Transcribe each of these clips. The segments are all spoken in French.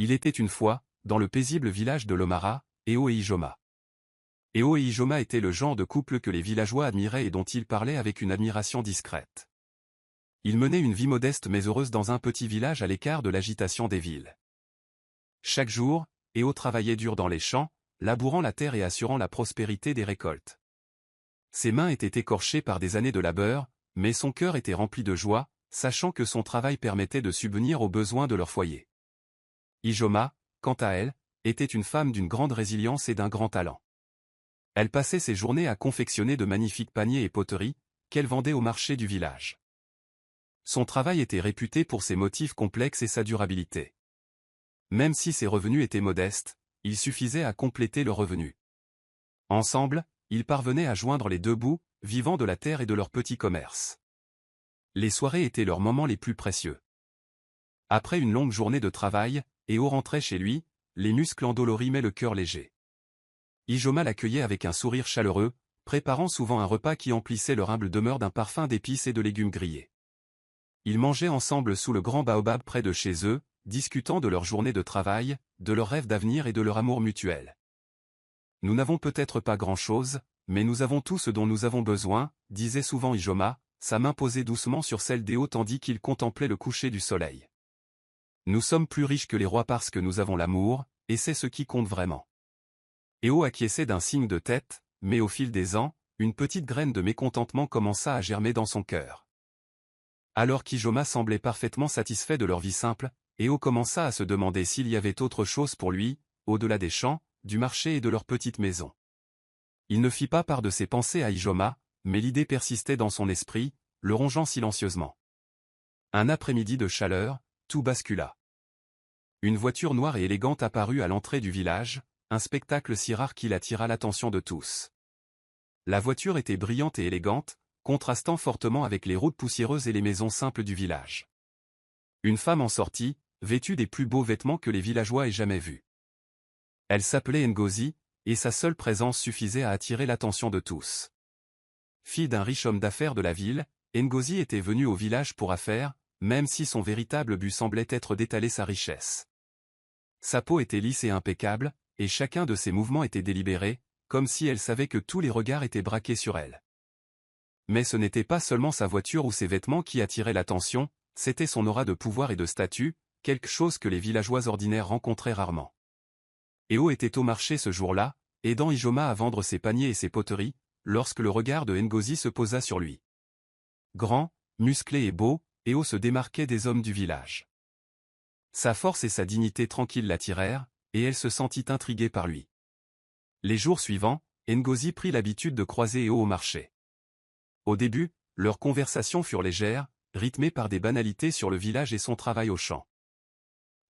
Il était une fois, dans le paisible village de Lomara, Eo et Ijoma. Eo et Ijoma étaient le genre de couple que les villageois admiraient et dont ils parlaient avec une admiration discrète. Ils menaient une vie modeste mais heureuse dans un petit village à l'écart de l'agitation des villes. Chaque jour, Eo travaillait dur dans les champs, labourant la terre et assurant la prospérité des récoltes. Ses mains étaient écorchées par des années de labeur, mais son cœur était rempli de joie, sachant que son travail permettait de subvenir aux besoins de leur foyer. Ijoma, quant à elle, était une femme d'une grande résilience et d'un grand talent. Elle passait ses journées à confectionner de magnifiques paniers et poteries, qu'elle vendait au marché du village. Son travail était réputé pour ses motifs complexes et sa durabilité. Même si ses revenus étaient modestes, il suffisait à compléter le revenu. Ensemble, ils parvenaient à joindre les deux bouts, vivant de la terre et de leur petit commerce. Les soirées étaient leurs moments les plus précieux. Après une longue journée de travail, Eo rentrait chez lui, les muscles endoloris mais le cœur léger. Ijoma l'accueillait avec un sourire chaleureux, préparant souvent un repas qui emplissait leur humble demeure d'un parfum d'épices et de légumes grillés. Ils mangeaient ensemble sous le grand baobab près de chez eux, discutant de leur journée de travail, de leurs rêves d'avenir et de leur amour mutuel. « Nous n'avons peut-être pas grand-chose, mais nous avons tout ce dont nous avons besoin, » disait souvent Ijoma, sa main posée doucement sur celle d'Eo tandis qu'il contemplait le coucher du soleil. « Nous sommes plus riches que les rois parce que nous avons l'amour, et c'est ce qui compte vraiment. » Eo acquiesçait d'un signe de tête, mais au fil des ans, une petite graine de mécontentement commença à germer dans son cœur. Alors qu'Ijoma semblait parfaitement satisfait de leur vie simple, Eo commença à se demander s'il y avait autre chose pour lui, au-delà des champs, du marché et de leur petite maison. Il ne fit pas part de ses pensées à Ijoma, mais l'idée persistait dans son esprit, le rongeant silencieusement. Un après-midi de chaleur, tout bascula. Une voiture noire et élégante apparut à l'entrée du village, un spectacle si rare qu'il attira l'attention de tous. La voiture était brillante et élégante, contrastant fortement avec les routes poussiéreuses et les maisons simples du village. Une femme en sortit, vêtue des plus beaux vêtements que les villageois aient jamais vus. Elle s'appelait Ngozi, et sa seule présence suffisait à attirer l'attention de tous. Fille d'un riche homme d'affaires de la ville, Ngozi était venue au village pour affaires, même si son véritable but semblait être d'étaler sa richesse. Sa peau était lisse et impeccable, et chacun de ses mouvements était délibéré, comme si elle savait que tous les regards étaient braqués sur elle. Mais ce n'était pas seulement sa voiture ou ses vêtements qui attiraient l'attention, c'était son aura de pouvoir et de statut, quelque chose que les villageois ordinaires rencontraient rarement. Eo était au marché ce jour-là, aidant Ijoma à vendre ses paniers et ses poteries, lorsque le regard de Ngozi se posa sur lui. Grand, musclé et beau, Eo se démarquait des hommes du village. Sa force et sa dignité tranquille l'attirèrent, et elle se sentit intriguée par lui. Les jours suivants, Ngozi prit l'habitude de croiser Eo au marché. Au début, leurs conversations furent légères, rythmées par des banalités sur le village et son travail au champ.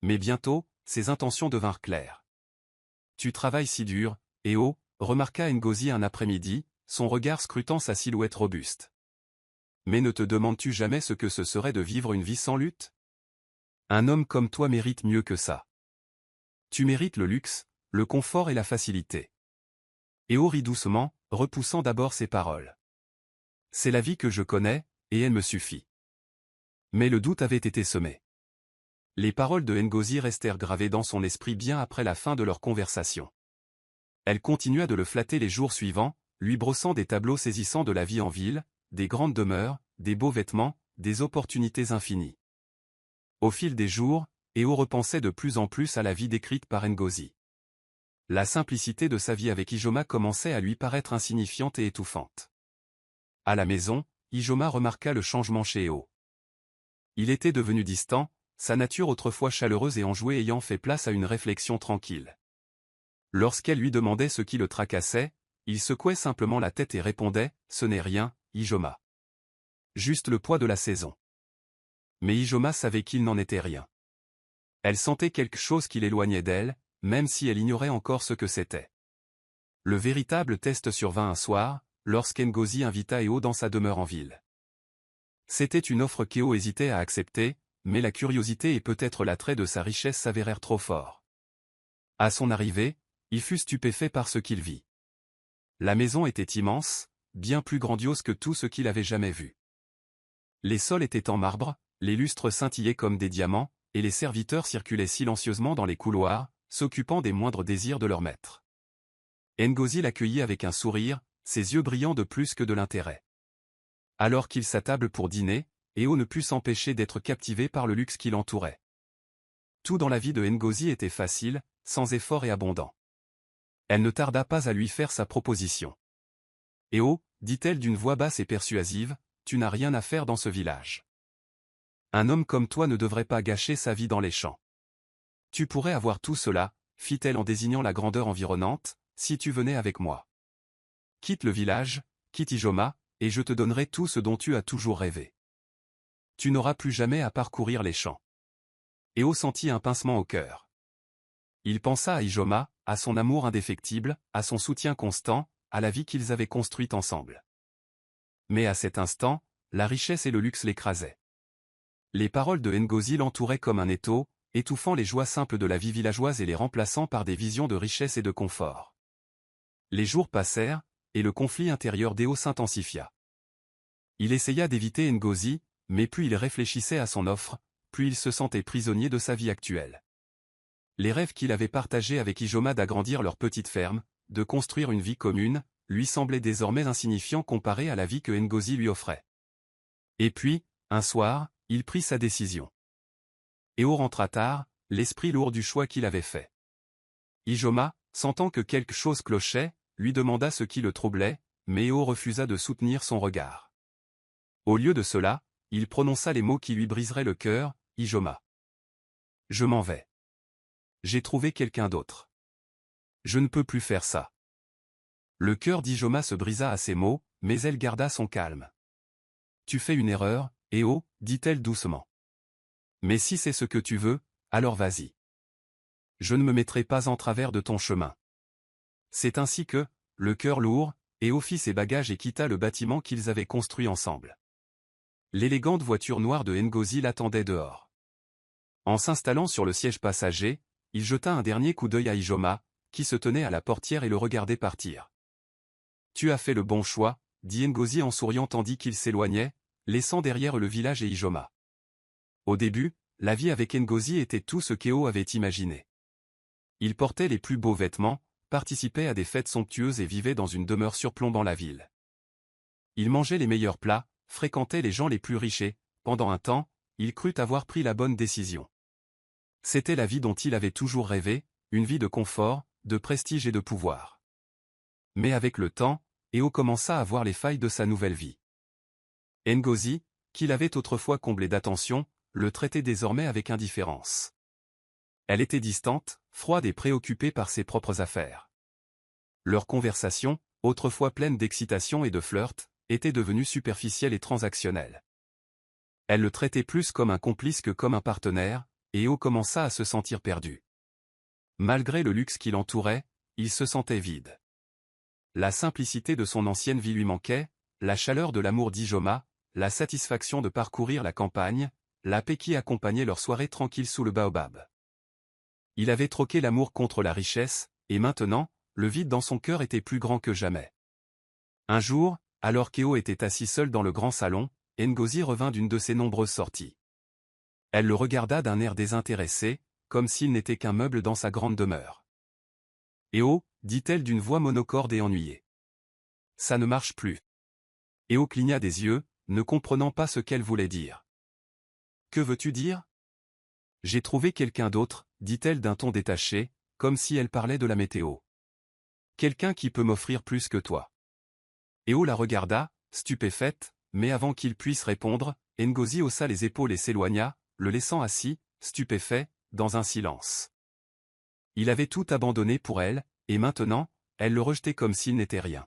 Mais bientôt, ses intentions devinrent claires. « Tu travailles si dur, Eo » remarqua Ngozi un après-midi, son regard scrutant sa silhouette robuste. « Mais ne te demandes-tu jamais ce que ce serait de vivre une vie sans lutte ? Un homme comme toi mérite mieux que ça. Tu mérites le luxe, le confort et la facilité. » Eo rit doucement, repoussant d'abord ses paroles. « C'est la vie que je connais, et elle me suffit. » Mais le doute avait été semé. Les paroles de Ngozi restèrent gravées dans son esprit bien après la fin de leur conversation. Elle continua de le flatter les jours suivants, lui brossant des tableaux saisissants de la vie en ville, des grandes demeures, des beaux vêtements, des opportunités infinies. Au fil des jours, Eo repensait de plus en plus à la vie décrite par Ngozi. La simplicité de sa vie avec Ijoma commençait à lui paraître insignifiante et étouffante. À la maison, Ijoma remarqua le changement chez Eo. Il était devenu distant, sa nature autrefois chaleureuse et enjouée ayant fait place à une réflexion tranquille. Lorsqu'elle lui demandait ce qui le tracassait, il secouait simplement la tête et répondait « Ce n'est rien, Ijoma. Juste le poids de la saison. » Mais Ijoma savait qu'il n'en était rien. Elle sentait quelque chose qui l'éloignait d'elle, même si elle ignorait encore ce que c'était. Le véritable test survint un soir, lorsqu'Ngozi invita Eo dans sa demeure en ville. C'était une offre qu'Eo hésitait à accepter, mais la curiosité et peut-être l'attrait de sa richesse s'avérèrent trop forts. À son arrivée, il fut stupéfait par ce qu'il vit. La maison était immense, bien plus grandiose que tout ce qu'il avait jamais vu. Les sols étaient en marbre, les lustres scintillaient comme des diamants, et les serviteurs circulaient silencieusement dans les couloirs, s'occupant des moindres désirs de leur maître. Ngozi l'accueillit avec un sourire, ses yeux brillant de plus que de l'intérêt. Alors qu'il s'attable pour dîner, Eo ne put s'empêcher d'être captivé par le luxe qui l'entourait. Tout dans la vie de Ngozi était facile, sans effort et abondant. Elle ne tarda pas à lui faire sa proposition. « Eo, dit-elle d'une voix basse et persuasive, tu n'as rien à faire dans ce village. Un homme comme toi ne devrait pas gâcher sa vie dans les champs. Tu pourrais avoir tout cela, fit-elle en désignant la grandeur environnante, si tu venais avec moi. Quitte le village, quitte Ijoma, et je te donnerai tout ce dont tu as toujours rêvé. Tu n'auras plus jamais à parcourir les champs. » Eo sentit un pincement au cœur. Il pensa à Ijoma, à son amour indéfectible, à son soutien constant, à la vie qu'ils avaient construite ensemble. Mais à cet instant, la richesse et le luxe l'écrasaient. Les paroles de Ngozi l'entouraient comme un étau, étouffant les joies simples de la vie villageoise et les remplaçant par des visions de richesse et de confort. Les jours passèrent, et le conflit intérieur d'Eo s'intensifia. Il essaya d'éviter Ngozi, mais plus il réfléchissait à son offre, plus il se sentait prisonnier de sa vie actuelle. Les rêves qu'il avait partagés avec Ijoma d'agrandir leur petite ferme, de construire une vie commune, lui semblaient désormais insignifiants comparés à la vie que Ngozi lui offrait. Et puis, un soir, il prit sa décision. Eo rentra tard, l'esprit lourd du choix qu'il avait fait. Ijoma, sentant que quelque chose clochait, lui demanda ce qui le troublait, mais Eo refusa de soutenir son regard. Au lieu de cela, il prononça les mots qui lui briseraient le cœur, « Ijoma. Je m'en vais. J'ai trouvé quelqu'un d'autre. Je ne peux plus faire ça. » Le cœur d'Ijoma se brisa à ces mots, mais elle garda son calme. « Tu fais une erreur, Eo, dit-elle doucement. Mais si c'est ce que tu veux, alors vas-y. Je ne me mettrai pas en travers de ton chemin. » C'est ainsi que, le cœur lourd, Eo fit ses bagages et quitta le bâtiment qu'ils avaient construit ensemble. L'élégante voiture noire de Ngozi l'attendait dehors. En s'installant sur le siège passager, il jeta un dernier coup d'œil à Ijoma, qui se tenait à la portière et le regardait partir. « Tu as fait le bon choix, » dit Ngozi en souriant tandis qu'il s'éloignait, laissant derrière le village et Ijoma. Au début, la vie avec Ngozi était tout ce qu'Eo avait imaginé. Il portait les plus beaux vêtements, participait à des fêtes somptueuses et vivait dans une demeure surplombant la ville. Il mangeait les meilleurs plats, fréquentait les gens les plus riches et, pendant un temps, il crut avoir pris la bonne décision. C'était la vie dont il avait toujours rêvé, une vie de confort, de prestige et de pouvoir. Mais avec le temps, Eo commença à voir les failles de sa nouvelle vie. Ngozi, qu'il avait autrefois comblé d'attention, le traitait désormais avec indifférence. Elle était distante, froide et préoccupée par ses propres affaires. Leur conversation, autrefois pleine d'excitation et de flirt, était devenue superficielle et transactionnelle. Elle le traitait plus comme un complice que comme un partenaire, et Eo commença à se sentir perdu. Malgré le luxe qui l'entourait, il se sentait vide. La simplicité de son ancienne vie lui manquait, la chaleur de l'amour d'Ijoma, la satisfaction de parcourir la campagne, la paix qui accompagnait leurs soirées tranquilles sous le baobab. Il avait troqué l'amour contre la richesse, et maintenant, le vide dans son cœur était plus grand que jamais. Un jour, alors qu'Eo était assis seul dans le grand salon, Ngozi revint d'une de ses nombreuses sorties. Elle le regarda d'un air désintéressé, comme s'il n'était qu'un meuble dans sa grande demeure. « Eo, dit-elle d'une voix monocorde et ennuyée. Ça ne marche plus. Eo cligna des yeux, ne comprenant pas ce qu'elle voulait dire. Que veux-tu dire? J'ai trouvé quelqu'un d'autre, dit-elle d'un ton détaché, comme si elle parlait de la météo. Quelqu'un qui peut m'offrir plus que toi. Eo la regarda, stupéfaite, mais avant qu'il puisse répondre, Ngozi haussa les épaules et s'éloigna, le laissant assis, stupéfait, dans un silence. Il avait tout abandonné pour elle, et maintenant, elle le rejetait comme s'il n'était rien.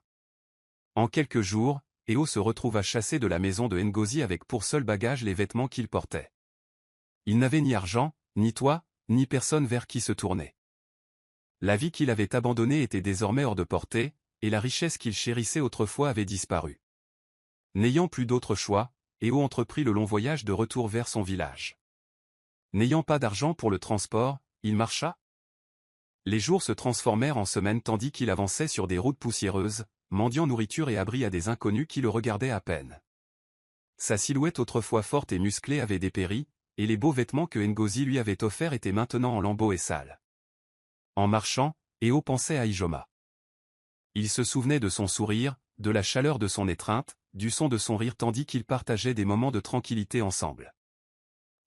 En quelques jours, Eo se retrouva chassé de la maison de Ngozi avec pour seul bagage les vêtements qu'il portait. Il n'avait ni argent, ni toit, ni personne vers qui se tourner. La vie qu'il avait abandonnée était désormais hors de portée, et la richesse qu'il chérissait autrefois avait disparu. N'ayant plus d'autre choix, Eo entreprit le long voyage de retour vers son village. N'ayant pas d'argent pour le transport, il marcha. Les jours se transformèrent en semaines tandis qu'il avançait sur des routes poussiéreuses, mendiant nourriture et abri à des inconnus qui le regardaient à peine. Sa silhouette autrefois forte et musclée avait dépéri, et les beaux vêtements que Ngozi lui avait offerts étaient maintenant en lambeaux et sales. En marchant, Eo pensait à Ijoma. Il se souvenait de son sourire, de la chaleur de son étreinte, du son de son rire tandis qu'ils partageaient des moments de tranquillité ensemble.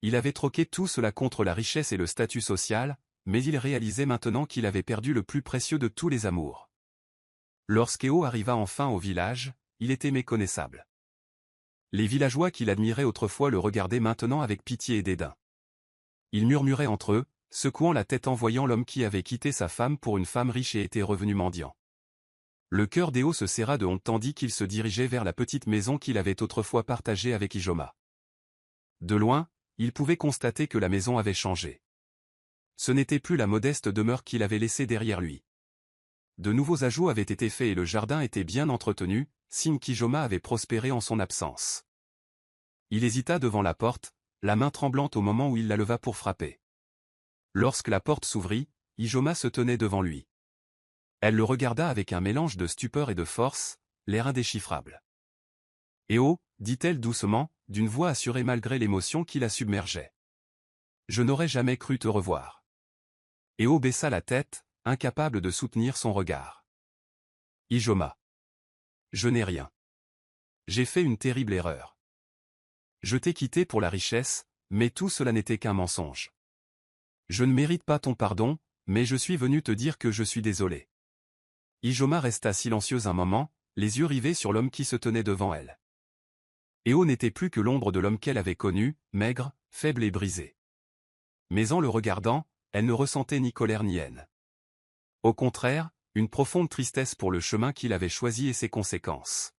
Il avait troqué tout cela contre la richesse et le statut social, mais il réalisait maintenant qu'il avait perdu le plus précieux de tous les amours. Lorsqu'Eo arriva enfin au village, il était méconnaissable. Les villageois qu'il admirait autrefois le regardaient maintenant avec pitié et dédain. Ils murmuraient entre eux, secouant la tête en voyant l'homme qui avait quitté sa femme pour une femme riche et était revenu mendiant. Le cœur d'Eo se serra de honte tandis qu'il se dirigeait vers la petite maison qu'il avait autrefois partagée avec Ijoma. De loin, il pouvait constater que la maison avait changé. Ce n'était plus la modeste demeure qu'il avait laissée derrière lui. De nouveaux ajouts avaient été faits et le jardin était bien entretenu, signe qu'Ijoma avait prospéré en son absence. Il hésita devant la porte, la main tremblante au moment où il la leva pour frapper. Lorsque la porte s'ouvrit, Ijoma se tenait devant lui. Elle le regarda avec un mélange de stupeur et de force, l'air indéchiffrable. « Eh oh » dit-elle doucement, d'une voix assurée malgré l'émotion qui la submergeait. « Je n'aurais jamais cru te revoir. » Eh oh baissa la tête, incapable de soutenir son regard. « Ijoma. Je n'ai rien. J'ai fait une terrible erreur. Je t'ai quitté pour la richesse, mais tout cela n'était qu'un mensonge. Je ne mérite pas ton pardon, mais je suis venu te dire que je suis désolé. » Ijoma resta silencieuse un moment, les yeux rivés sur l'homme qui se tenait devant elle. Eh oh n'était plus que l'ombre de l'homme qu'elle avait connu, maigre, faible et brisé. Mais en le regardant, elle ne ressentait ni colère ni haine. Au contraire, une profonde tristesse pour le chemin qu'il avait choisi et ses conséquences.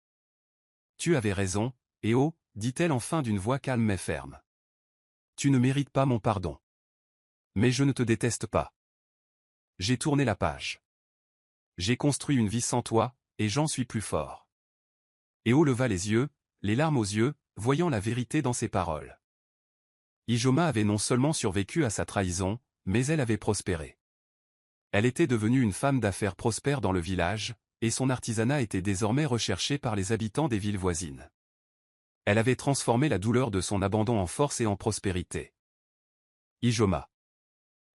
« Tu avais raison, Eh oh » dit-elle enfin d'une voix calme mais ferme. « Tu ne mérites pas mon pardon. Mais je ne te déteste pas. J'ai tourné la page. J'ai construit une vie sans toi, et j'en suis plus fort. » Eh oh leva les yeux, les larmes aux yeux, voyant la vérité dans ses paroles. Ijoma avait non seulement survécu à sa trahison, mais elle avait prospéré. Elle était devenue une femme d'affaires prospère dans le village, et son artisanat était désormais recherché par les habitants des villes voisines. Elle avait transformé la douleur de son abandon en force et en prospérité. Ijoma.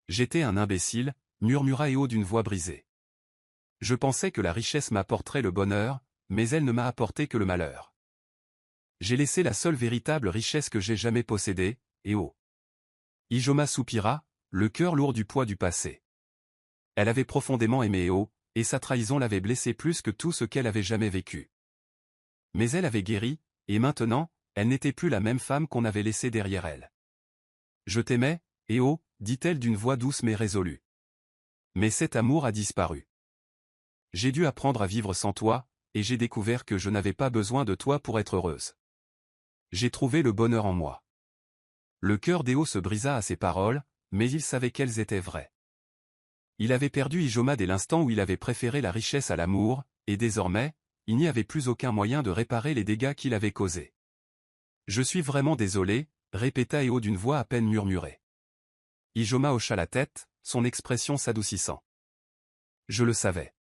J'étais un imbécile, murmura Eh oh d'une voix brisée. Je pensais que la richesse m'apporterait le bonheur, mais elle ne m'a apporté que le malheur. J'ai laissé la seule véritable richesse que j'ai jamais possédée, Eh oh. Ijoma soupira, le cœur lourd du poids du passé. Elle avait profondément aimé Eh oh, et sa trahison l'avait blessée plus que tout ce qu'elle avait jamais vécu. Mais elle avait guéri, et maintenant, elle n'était plus la même femme qu'on avait laissée derrière elle. Je t'aimais, Eh oh, dit-elle d'une voix douce mais résolue. Mais cet amour a disparu. J'ai dû apprendre à vivre sans toi, et j'ai découvert que je n'avais pas besoin de toi pour être heureuse. J'ai trouvé le bonheur en moi. Le cœur d'Eh oh se brisa à ces paroles, mais il savait qu'elles étaient vraies. Il avait perdu Ijoma dès l'instant où il avait préféré la richesse à l'amour, et désormais, il n'y avait plus aucun moyen de réparer les dégâts qu'il avait causés. Je suis vraiment désolé, répéta Eh oh d'une voix à peine murmurée. Ijoma hocha la tête, son expression s'adoucissant. Je le savais.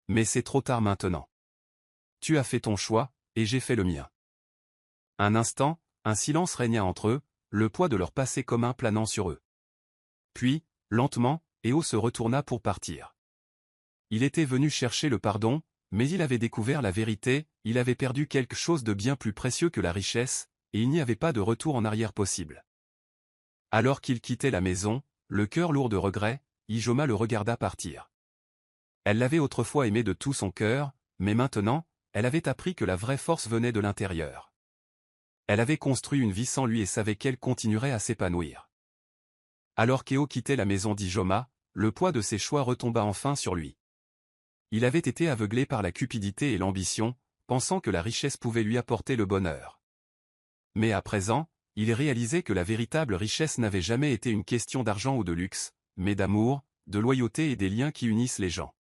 Mais c'est trop tard maintenant. Tu as fait ton choix, et j'ai fait le mien. Un instant, un silence régna entre eux, le poids de leur passé commun planant sur eux. Puis, lentement, Eh oh se retourna pour partir. Il était venu chercher le pardon, mais il avait découvert la vérité, il avait perdu quelque chose de bien plus précieux que la richesse, et il n'y avait pas de retour en arrière possible. Alors qu'il quittait la maison, le cœur lourd de regret, Ijoma le regarda partir. Elle l'avait autrefois aimé de tout son cœur, mais maintenant, elle avait appris que la vraie force venait de l'intérieur. Elle avait construit une vie sans lui et savait qu'elle continuerait à s'épanouir. Alors qu'Eh oh quittait la maison d'Ijoma, le poids de ses choix retomba enfin sur lui. Il avait été aveuglé par la cupidité et l'ambition, pensant que la richesse pouvait lui apporter le bonheur. Mais à présent, il réalisait que la véritable richesse n'avait jamais été une question d'argent ou de luxe, mais d'amour, de loyauté et des liens qui unissent les gens.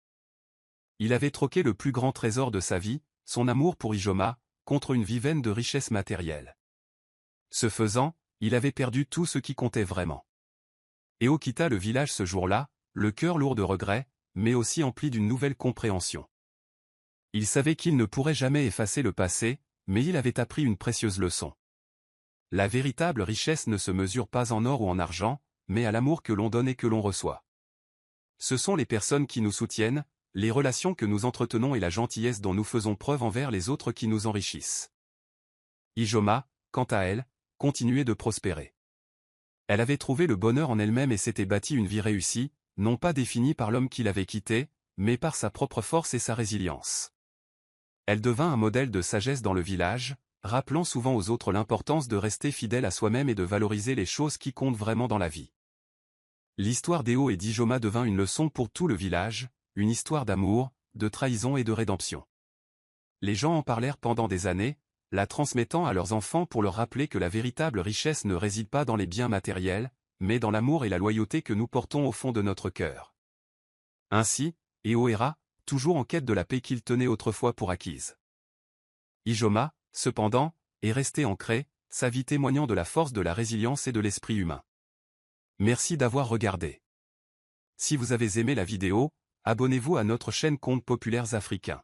Il avait troqué le plus grand trésor de sa vie, son amour pour Ijoma, contre une vie vaine de richesse matérielle. Ce faisant, il avait perdu tout ce qui comptait vraiment. Eh oh quitta le village ce jour-là, le cœur lourd de regrets, mais aussi empli d'une nouvelle compréhension. Il savait qu'il ne pourrait jamais effacer le passé, mais il avait appris une précieuse leçon. La véritable richesse ne se mesure pas en or ou en argent, mais à l'amour que l'on donne et que l'on reçoit. Ce sont les personnes qui nous soutiennent, les relations que nous entretenons et la gentillesse dont nous faisons preuve envers les autres qui nous enrichissent. Ijoma, quant à elle, continuait de prospérer. Elle avait trouvé le bonheur en elle-même et s'était bâtie une vie réussie, non pas définie par l'homme qui l'avait quittée, mais par sa propre force et sa résilience. Elle devint un modèle de sagesse dans le village, rappelant souvent aux autres l'importance de rester fidèle à soi-même et de valoriser les choses qui comptent vraiment dans la vie. L'histoire d'Eo et d'Ijoma devint une leçon pour tout le village, une histoire d'amour, de trahison et de rédemption. Les gens en parlèrent pendant des années, la transmettant à leurs enfants pour leur rappeler que la véritable richesse ne réside pas dans les biens matériels, mais dans l'amour et la loyauté que nous portons au fond de notre cœur. Ainsi, Eo erra, toujours en quête de la paix qu'il tenait autrefois pour acquise. Ijoma, cependant, est resté ancré, sa vie témoignant de la force de la résilience et de l'esprit humain. Merci d'avoir regardé. Si vous avez aimé la vidéo, abonnez-vous à notre chaîne Contes populaires africains.